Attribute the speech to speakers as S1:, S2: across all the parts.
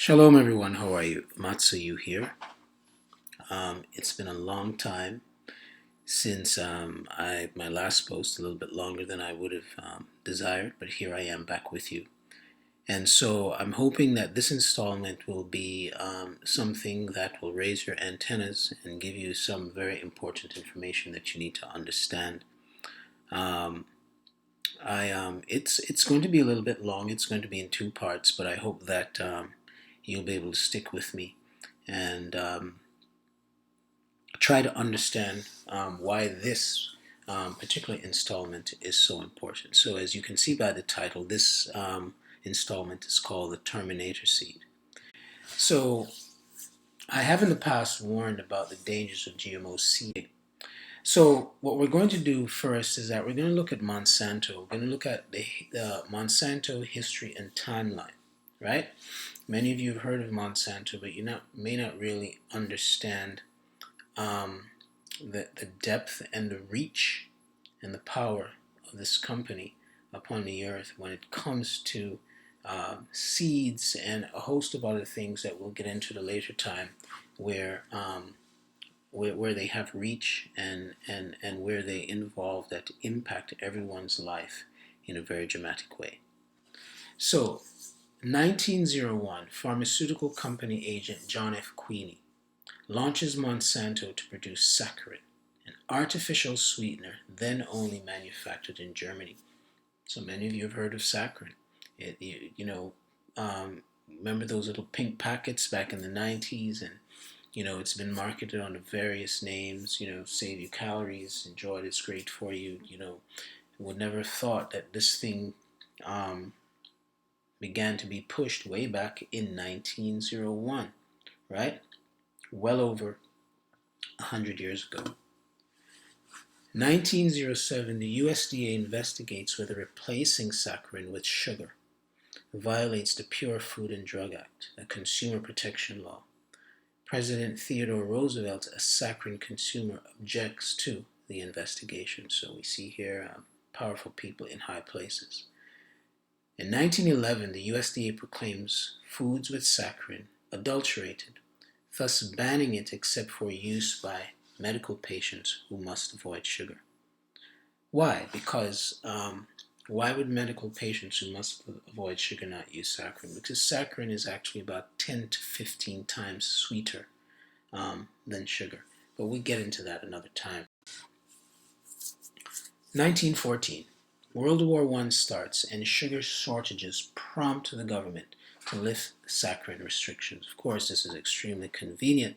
S1: Shalom everyone, how are you? Matsuyu here. It's been a long time since my last post, a little bit longer than I would have desired, but here I am back with you. And so I'm hoping that this installment will be something that will raise your antennas and give you some very important information that you need to understand. Um, it's going to be a little bit long. It's going to be in two parts, but I hope that you'll be able to stick with me and try to understand why this particular installment is so important. So, as you can see by the title, this installment is called the Terminator Seed. So, I have in the past warned about the dangers of GMO seeding. So, what we're going to do first is that we're going to look at Monsanto. We're going to look at the Monsanto history and timeline, right? Many of you have heard of Monsanto, but may not really understand the depth and the reach and the power of this company upon the earth when it comes to seeds and a host of other things that we'll get into at a later time, where they have reach and where they involve that impact everyone's life in a very dramatic way. So, 1901, pharmaceutical company agent John F. Queeny launches Monsanto to produce saccharin, an artificial sweetener then only manufactured in Germany. So many of you have heard of saccharin. Remember those little pink packets back in the 90s, and it's been marketed under various names. Save you calories, enjoy it, it's great for you. Would never have thought that this thing began to be pushed way back in 1901, right? Well over 100 years ago. 1907, the USDA investigates whether replacing saccharin with sugar violates the Pure Food and Drug Act, a consumer protection law. President Theodore Roosevelt, a saccharin consumer, objects to the investigation. So we see here powerful people in high places. In 1911, the USDA proclaims foods with saccharin adulterated, thus banning it except for use by medical patients who must avoid sugar. Why? Because why would medical patients who must avoid sugar not use saccharin? Because saccharin is actually about 10 to 15 times sweeter than sugar. But we get into that another time. 1914. World War I starts and sugar shortages prompt the government to lift saccharin restrictions. Of course, this is extremely convenient.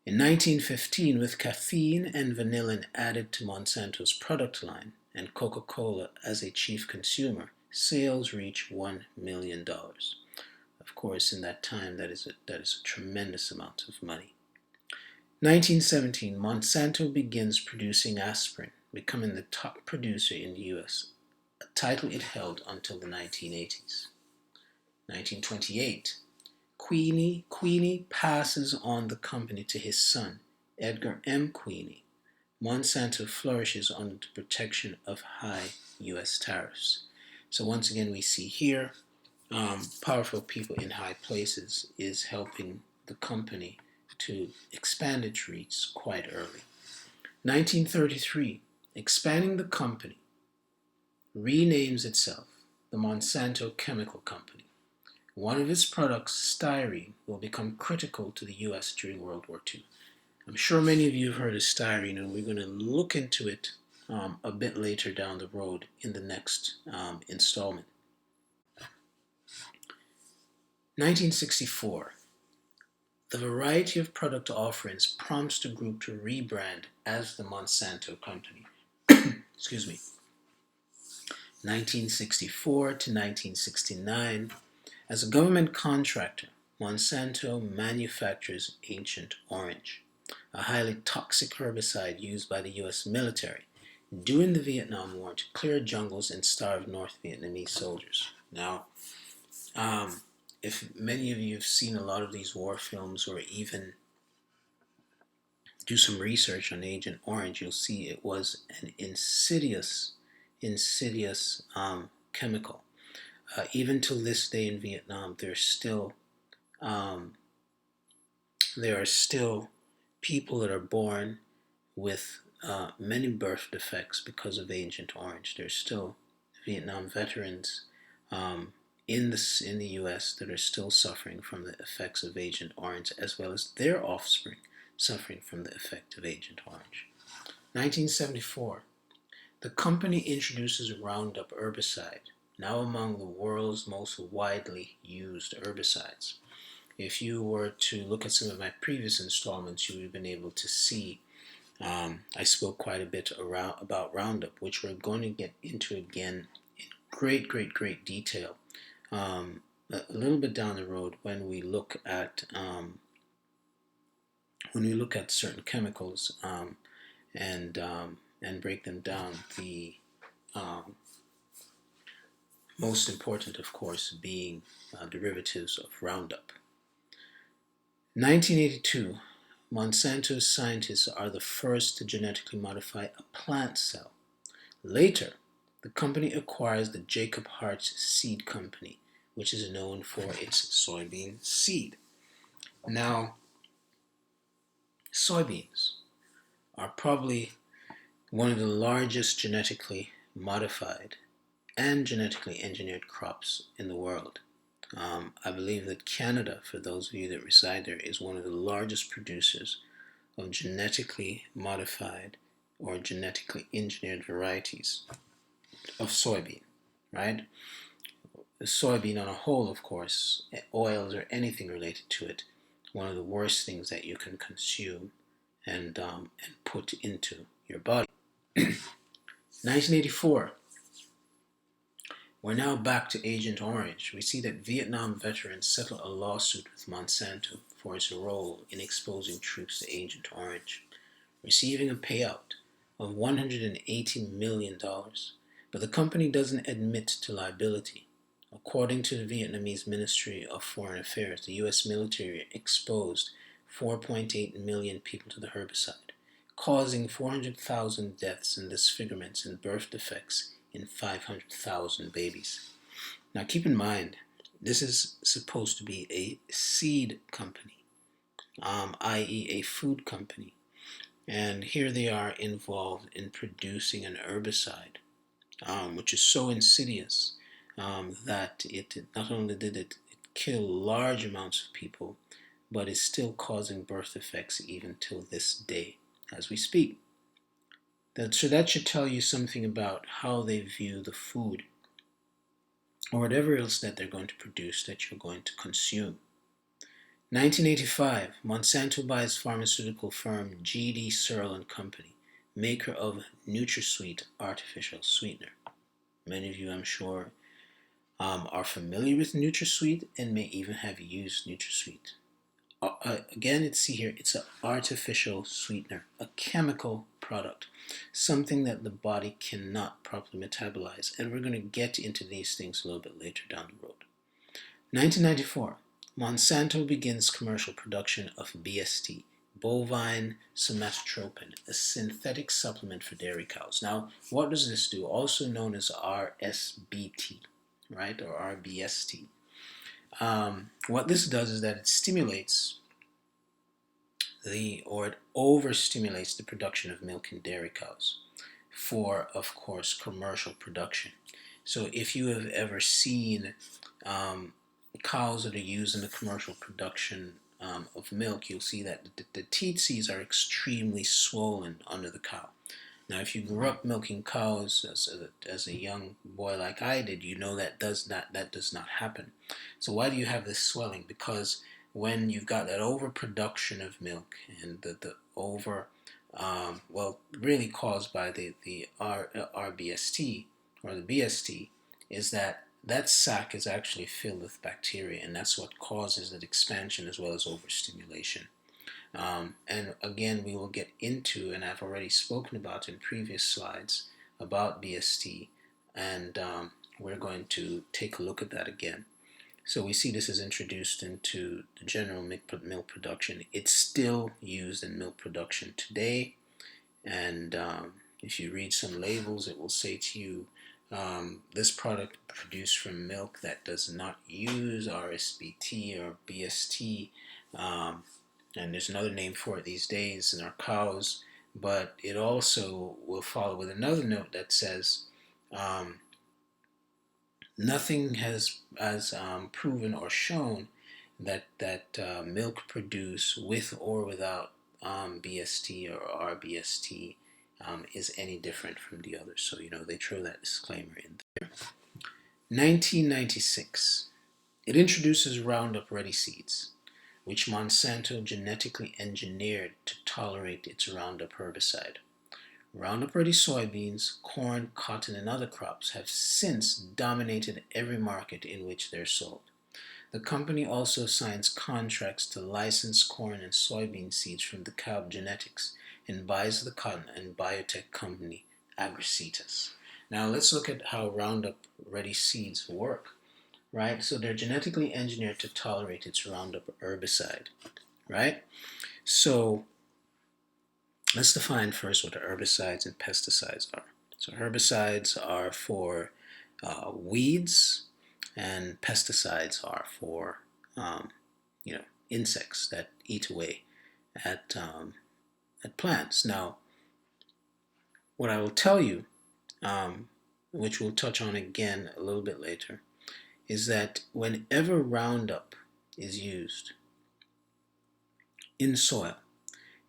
S1: In 1915, with caffeine and vanillin added to Monsanto's product line and Coca-Cola as a chief consumer, sales reach $1 million. Of course, in that time, that is a tremendous amount of money. 1917, Monsanto begins producing aspirin, becoming the top producer in the U.S., a title it held until the 1980s. 1928, Queeny passes on the company to his son, Edgar M. Queeny. Monsanto flourishes under the protection of high U.S. tariffs. So once again, we see here, powerful people in high places is helping the company to expand its reach quite early. 1933, expanding the company, renames itself the Monsanto Chemical Company. One of its products, styrene, will become critical to the U.S. during World War II. I'm sure many of you have heard of styrene, and we're going to look into it a bit later down the road in the next installment. 1964. The variety of product offerings prompts the group to rebrand as the Monsanto Company. Excuse me. 1964 to 1969. As a government contractor, Monsanto manufactures Ancient Orange, a highly toxic herbicide used by the U.S. military during the Vietnam War to clear jungles and starve North Vietnamese soldiers. Now, if many of you have seen a lot of these war films or even do some research on Agent Orange, you'll see it was an insidious chemical. Even till this day in Vietnam, there's still um, there are still people that are born with many birth defects because of Agent Orange. There's still Vietnam veterans um, in the U.S. that are still suffering from the effects of Agent Orange, as well as their offspring suffering from the effect of Agent Orange. 1974, the company introduces Roundup herbicide, now among the world's most widely used herbicides. If you were to look at some of my previous installments, you would have been able to see I spoke quite a bit about Roundup, which we're going to get into again in great detail a little bit down the road when we look at certain chemicals and and break them down. The um, most important, of course, being derivatives of Roundup. 1982, Monsanto's scientists are the first to genetically modify a plant cell. Later, the company acquires the Jacob Hartz Seed Company, which is known for its soybean seed. Now, soybeans are probably one of the largest genetically modified and genetically engineered crops in the world. I believe that Canada, for those of you that reside there, is one of the largest producers of genetically modified or genetically engineered varieties of soybean, right? The soybean on a whole, of course, oils or anything related to it, one of the worst things that you can consume and put into your body. 1984, we're now back to Agent Orange. We see that Vietnam veterans settle a lawsuit with Monsanto for its role in exposing troops to Agent Orange, receiving a payout of $180 million, but the company doesn't admit to liability. According to the Vietnamese Ministry of Foreign Affairs, the U.S. military exposed 4.8 million people to the herbicide, causing 400,000 deaths and disfigurements and birth defects in 500,000 babies. Now keep in mind, this is supposed to be a seed company, i.e. a food company. And here they are involved in producing an herbicide, which is so insidious that it not only did it kill large amounts of people, but is still causing birth defects even till this day as we speak. So that should tell you something about how they view the food or whatever else that they're going to produce that you're going to consume. 1985, Monsanto buys pharmaceutical firm G.D. Searle and Company, maker of NutraSweet artificial sweetener. Many of you, I'm sure, are familiar with NutraSweet and may even have used NutraSweet. Again, it's an artificial sweetener, a chemical product, something that the body cannot properly metabolize. And we're going to get into these things a little bit later down the road. 1994, Monsanto begins commercial production of BST, bovine somatotropin, a synthetic supplement for dairy cows. Now, what does this do? Also known as RSBT, right, or RBST. What this does is that it stimulates it overstimulates the production of milk in dairy cows for, of course, commercial production. So if you have ever seen cows that are used in the commercial production of milk, you'll see that the teats are extremely swollen under the cow. Now, if you grew up milking cows as a young boy like I did, you know that does not happen. So why do you have this swelling? Because when you've got that overproduction of milk and the over, really caused by the RBST or the BST, is that sac is actually filled with bacteria, and that's what causes that expansion as well as overstimulation. And again, we will get into, and I've already spoken about in previous slides, about BST, and we're going to take a look at that again. So we see this is introduced into the general milk production. It's still used in milk production today, and if you read some labels, it will say to you This product produced from milk that does not use RSBT or BST, and there's another name for it these days in our cows, but it also will follow with another note that says um, nothing has proven or shown that milk produced with or without BST or RBST is any different from the others. So they throw that disclaimer in there. 1996. It introduces Roundup Ready seeds, which Monsanto genetically engineered to tolerate its Roundup herbicide. Roundup Ready soybeans, corn, cotton, and other crops have since dominated every market in which they're sold. The company also signs contracts to license corn and soybean seeds from DeKalb Genetics and buys the cotton and biotech company Agricitas. Now let's look at how Roundup Ready seeds work, right? So they're genetically engineered to tolerate its Roundup herbicide, right? So let's define first what herbicides and pesticides are. So herbicides are for weeds, and pesticides are for insects that eat away at plants. Now, what I will tell you, which we'll touch on again a little bit later, is that whenever Roundup is used in soil,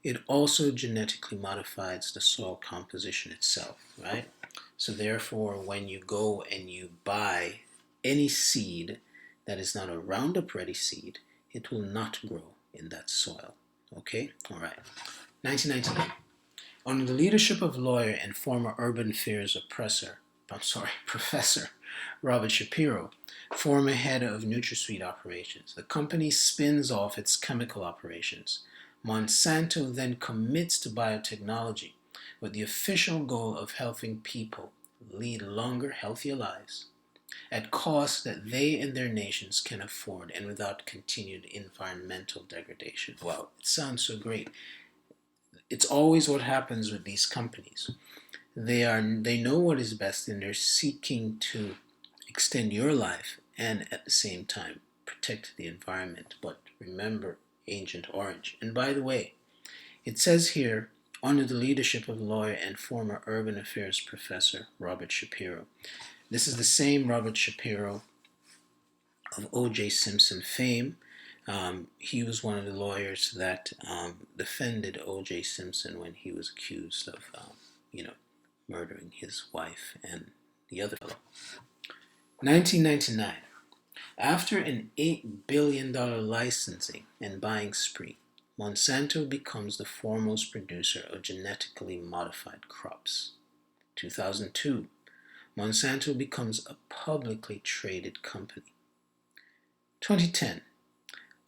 S1: it also genetically modifies the soil composition itself, right? So therefore, when you go and you buy any seed that is not a Roundup Ready seed, it will not grow in that soil. Okay? All right. 1999. Under the leadership of lawyer and former urban affairs professor Robert Shapiro, former head of NutraSweet operations, the company spins off its chemical operations. Monsanto then commits to biotechnology with the official goal of helping people lead longer, healthier lives at costs that they and their nations can afford and without continued environmental degradation. Wow, it sounds so great. It's always what happens with these companies. They know what is best and they're seeking to extend your life and at the same time protect the environment. But remember Agent Orange. And by the way, it says here, under the leadership of lawyer and former urban affairs professor Robert Shapiro. This is the same Robert Shapiro of O.J. Simpson fame. He was one of the lawyers that defended O.J. Simpson when he was accused of, murdering his wife and the other fellow. 1999. After an $8 billion licensing and buying spree, Monsanto becomes the foremost producer of genetically modified crops. 2002. Monsanto becomes a publicly traded company. 2010.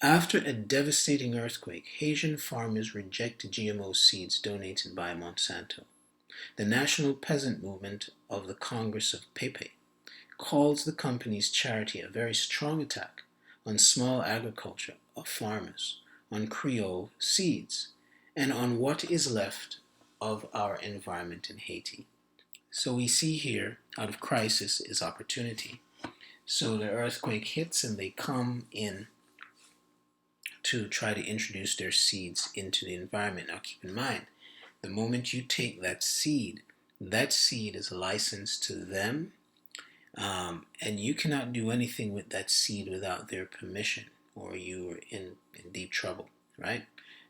S1: After a devastating earthquake, Haitian farmers reject GMO seeds donated by Monsanto. The National Peasant Movement of the Congress of Pepe calls the company's charity a very strong attack on small agriculture of farmers, on Creole seeds, and on what is left of our environment in Haiti. So we see here, out of crisis is opportunity. So the earthquake hits and they come in to try to introduce their seeds into the environment. Now keep in mind, the moment you take that seed is licensed to them, and you cannot do anything with that seed without their permission, or you are in deep trouble, right?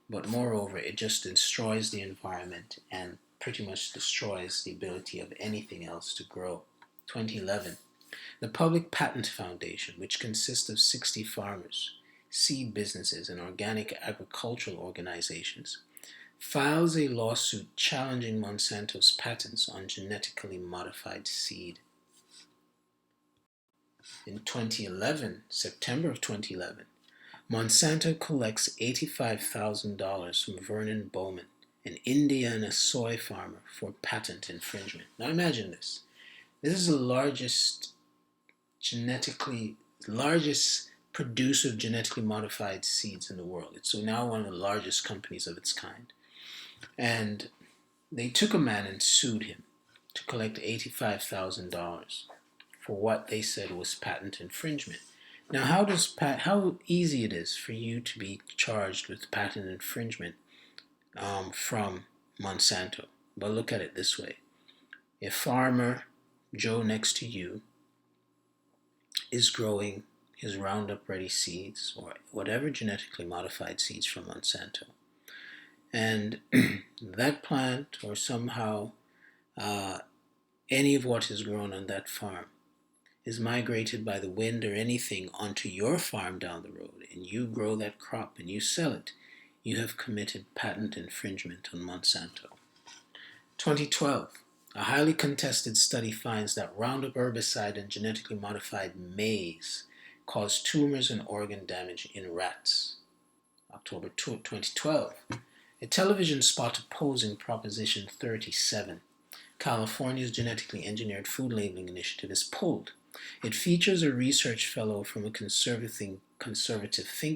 S1: But moreover, it just destroys the environment and pretty much destroys the ability of anything else to grow. 2011, the Public Patent Foundation, which consists of 60 farmers, seed businesses, and organic agricultural organizations, files a lawsuit challenging Monsanto's patents on genetically modified seed. In 2011, September of 2011, Monsanto collects $85,000 from Vernon Bowman, an Indiana soy farmer, for patent infringement. Now imagine this. This is the largest producer of genetically modified seeds in the world. It's now one of the largest companies of its kind. And they took a man and sued him. to collect $85,000 for what they said was patent infringement. Now, how easy it is for you to be charged with patent infringement from Monsanto? But look at it this way: if farmer Joe next to you is growing his Roundup Ready seeds or whatever genetically modified seeds from Monsanto, and that plant or somehow uh, any of what is grown on that farm is migrated by the wind or anything onto your farm down the road, and you grow that crop and you sell it, you have committed patent infringement on Monsanto. 2012, a highly contested study finds that Roundup herbicide and genetically modified maize cause tumors and organ damage in rats. October 2012, a television spot opposing Proposition 37, California's genetically engineered food labeling initiative, is pulled. It features a research fellow from a conservative think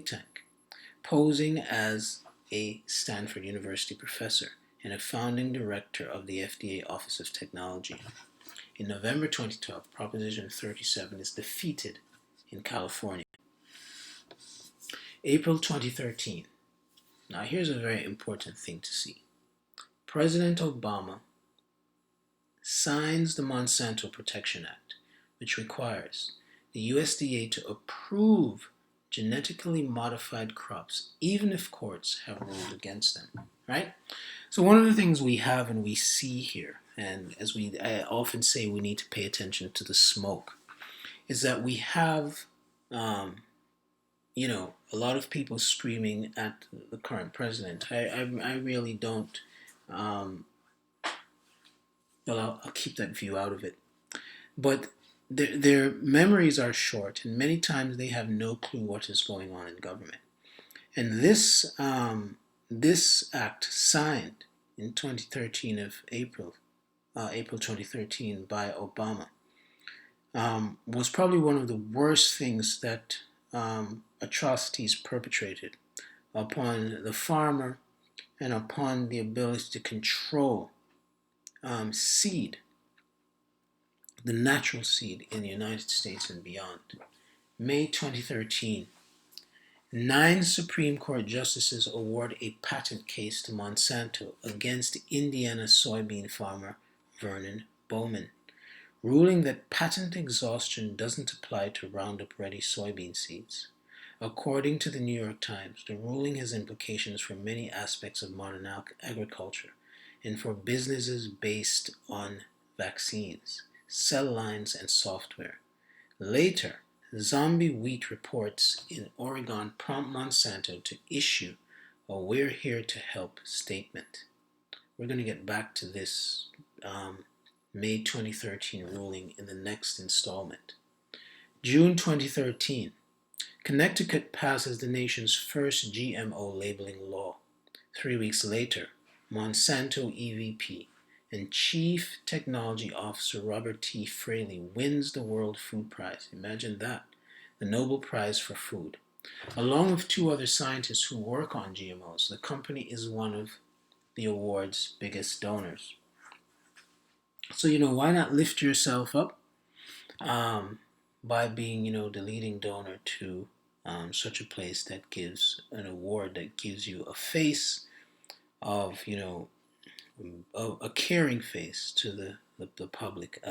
S1: tank, posing as a Stanford University professor and a founding director of the FDA Office of Technology. In November 2012, Proposition 37 is defeated in California. April 2013. Now here's a very important thing to see. President Obama signs the Monsanto Protection Act, which requires the USDA to approve genetically modified crops, even if courts have ruled against them, right? So one of the things we have and we see here, and as I often say, we need to pay attention to the smoke, is that we have, a lot of people screaming at the current president. I really don't, I'll keep that view out of it. But their memories are short, and many times they have no clue what is going on in government. And this act, signed in 2013 of April 2013 by Obama, was probably one of the worst things that atrocities perpetrated upon the farmer and upon the ability to control seed, the natural seed in the United States and beyond. May 2013, 9 Supreme Court justices award a patent case to Monsanto against Indiana soybean farmer Vernon Bowman, ruling that patent exhaustion doesn't apply to Roundup Ready soybean seeds. According to the New York Times, the ruling has implications for many aspects of modern agriculture and for businesses based on vaccines, cell lines, and software. Later, Zombie Wheat Reports in Oregon prompt Monsanto to issue a "We're here to help" statement. We're going to get back to this May 2013 ruling in the next installment. June 2013, Connecticut passes the nation's first GMO labeling law. 3 weeks later, Monsanto EVP and Chief Technology Officer Robert T. Fraley wins the World Food Prize. Imagine that, the Nobel Prize for Food. Along with 2 other scientists who work on GMOs, the company is one of the award's biggest donors. So, why not lift yourself up by being, the leading donor to such a place that gives an award that gives you a face of, a caring face to the public